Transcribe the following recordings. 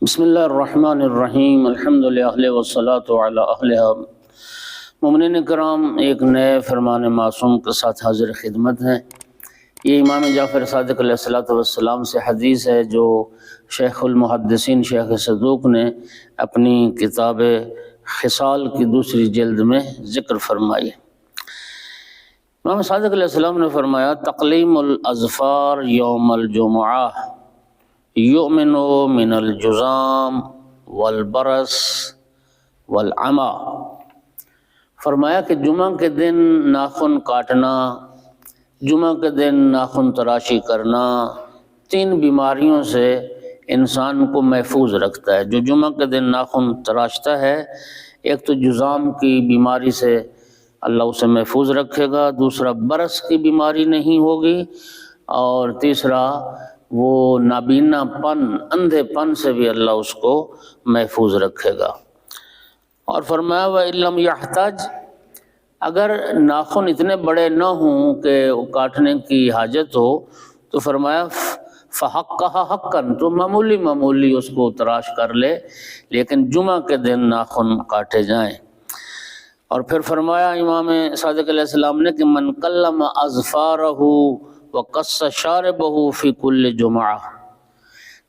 بسم اللہ الرحمن الرحیم الحمد للہ والصلاة علی اہلہا۔ مومنین کرام، ایک نئے فرمان معصوم کے ساتھ حاضر خدمت ہیں۔ یہ امام جعفر صادق علیہ السلام سے حدیث ہے جو شیخ المحدثین شیخ صدوق نے اپنی کتاب خصال کی دوسری جلد میں ذکر فرمائی۔ امام صادق علیہ السلام نے فرمایا، تقلیم الاظفار یوم الجمعہ یؤمن من الجذام والبرص والعمی۔ فرمایا کہ جمعہ کے دن ناخن کاٹنا، جمعہ کے دن ناخن تراشی کرنا، تین بیماریوں سے انسان کو محفوظ رکھتا ہے۔ جو جمعہ کے دن ناخن تراشتا ہے، ایک تو جذام کی بیماری سے اللہ اسے محفوظ رکھے گا، دوسرا برص کی بیماری نہیں ہوگی، اور تیسرا وہ نابینا پن، اندھے پن سے بھی اللہ اس کو محفوظ رکھے گا۔ اور فرمایا وَإِن لَّمْ يَحْتَجْ، اگر ناخن اتنے بڑے نہ ہوں کہ کاٹنے کی حاجت ہو تو فرمایا فَحَقَّهَا حَقًّا، تو معمولی اس کو تراش کر لے، لیکن جمعہ کے دن ناخن کاٹے جائیں۔ اور پھر فرمایا امام صادق علیہ السلام نے کہ من کلم اظفارہ وقص شاربہ فی کل جمعہ،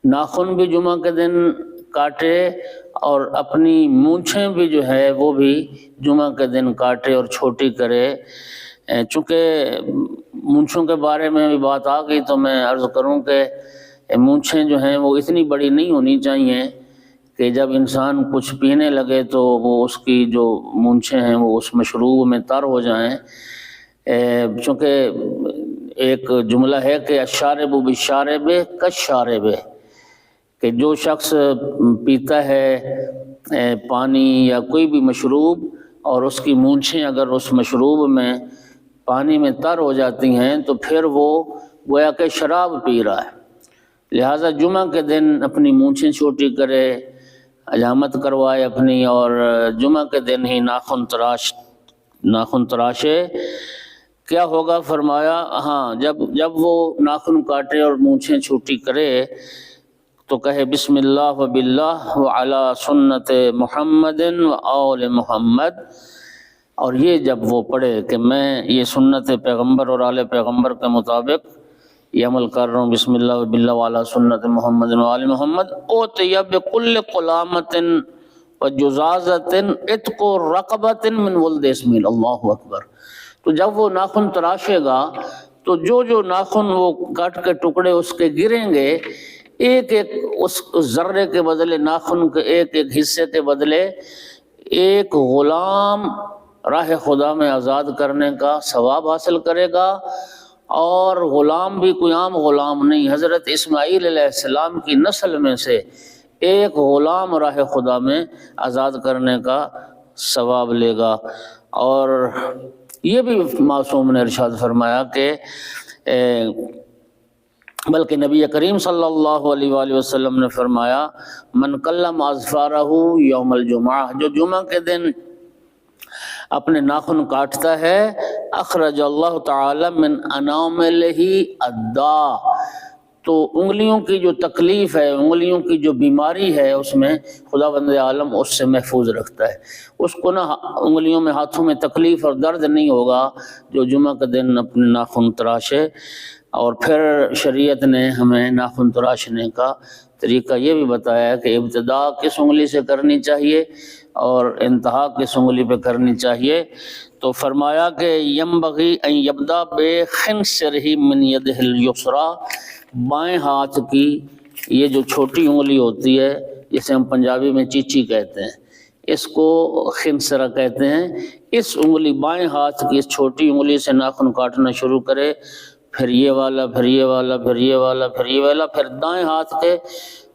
ناخن بھی جمعہ کے دن کاٹے اور اپنی مونچھیں بھی جو ہے وہ بھی جمعہ کے دن کاٹے اور چھوٹی کرے۔ چونکہ مونچھوں کے بارے میں بھی بات آ گئی تو میں عرض کروں کہ مونچھیں جو ہیں وہ اتنی بڑی نہیں ہونی چاہیے کہ جب انسان کچھ پینے لگے تو وہ اس کی جو مونچھیں ہیں وہ اس مشروب میں تر ہو جائیں۔ چونکہ ایک جملہ ہے کہ الشارب بالشارب کالشارب، کہ جو شخص پیتا ہے پانی یا کوئی بھی مشروب اور اس کی مونچھیں اگر اس مشروب میں پانی میں تر ہو جاتی ہیں تو پھر وہ گویا کہ شراب پی رہا ہے۔ لہٰذا جمعہ کے دن اپنی مونچھیں چھوٹی کرے، حجامت کروائے اپنی، اور جمعہ کے دن ہی ناخن تراشے۔ کیا ہوگا؟ فرمایا ہاں، جب وہ ناخن کاٹے اور مونچھیں چھوٹی کرے تو کہے بسم اللہ و باللہ و علی سنت محمد و آل محمد، اور یہ جب وہ پڑھے کہ میں یہ سنت پیغمبر اور آل پیغمبر کے مطابق یہ عمل کر رہا ہوں، بسم اللہ و باللہ و علی سنت محمد و آل محمد، اوتی بکل قلامت و جزازت عتق رقبت من ولد اسماعیل، اللہ اکبر۔ تو جب وہ ناخن تراشے گا تو جو ناخن وہ کاٹ کے ٹکڑے اس کے گریں گے، ایک اس ذرے کے بدلے، ناخن کے ایک حصے کے بدلے ایک غلام راہ خدا میں آزاد کرنے کا ثواب حاصل کرے گا۔ اور غلام بھی کوئی عام غلام نہیں، حضرت اسماعیل علیہ السلام کی نسل میں سے ایک غلام راہ خدا میں آزاد کرنے کا ثواب لے گا۔ اور یہ بھی معصوم نے ارشاد فرمایا کہ بلکہ نبی کریم صلی اللہ علیہ وآلہ وسلم نے فرمایا من کلم اظفارہ یوم الجمعہ، جو جمعہ کے دن اپنے ناخن کاٹتا ہے، اخرج اللہ تعالی من اناملہ الداء، تو انگلیوں کی جو تکلیف ہے، انگلیوں کی جو بیماری ہے، اس میں خدا بند عالم اس سے محفوظ رکھتا ہے۔ اس کو نہ انگلیوں میں، ہاتھوں میں تکلیف اور درد نہیں ہوگا جو جمعہ کے دن اپنے ناخن تراشے۔ اور پھر شریعت نے ہمیں ناخن تراشنے کا طریقہ یہ بھی بتایا کہ ابتدا کس انگلی سے کرنی چاہیے اور انتہا کس انگلی پہ کرنی چاہیے۔ تو فرمایا کہ ینبغی ان یبدا بخنصرہ من یدہ الیسریٰ، بائیں ہاتھ کی یہ جو چھوٹی انگلی ہوتی ہے جسے ہم پنجابی میں چیچی کہتے ہیں، اس کو خنصرہ کہتے ہیں، اس انگلی بائیں ہاتھ کی اس چھوٹی انگلی سے ناخن کاٹنا شروع کرے، پھر یہ والا، پھر یہ والا، پھر یہ والا، پھر یہ والا، پھر دائیں ہاتھ کے،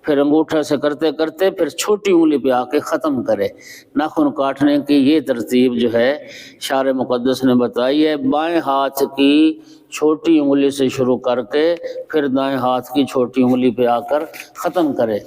پھر انگوٹھا سے کرتے کرتے پھر چھوٹی انگلی پہ آ کے ختم کرے۔ ناخن کاٹنے کی یہ ترتیب جو ہے شارع مقدس نے بتائی ہے، بائیں ہاتھ کی چھوٹی انگلی سے شروع کر کے پھر دائیں ہاتھ کی چھوٹی انگلی پہ آ کر ختم کرے۔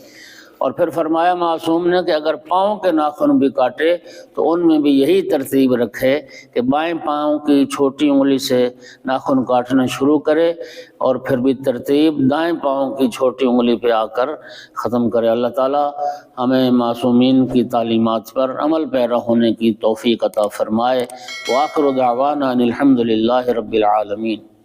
اور پھر فرمایا معصوم نے کہ اگر پاؤں کے ناخن بھی کاٹے تو ان میں بھی یہی ترتیب رکھے کہ بائیں پاؤں کی چھوٹی انگلی سے ناخن کاٹنا شروع کرے اور پھر بھی ترتیب دائیں پاؤں کی چھوٹی انگلی پہ آ کر ختم کرے۔ اللہ تعالیٰ ہمیں معصومین کی تعلیمات پر عمل پیرا ہونے کی توفیق عطا فرمائے۔ وآخر دعوانا ان الحمد للہ رب العالمین۔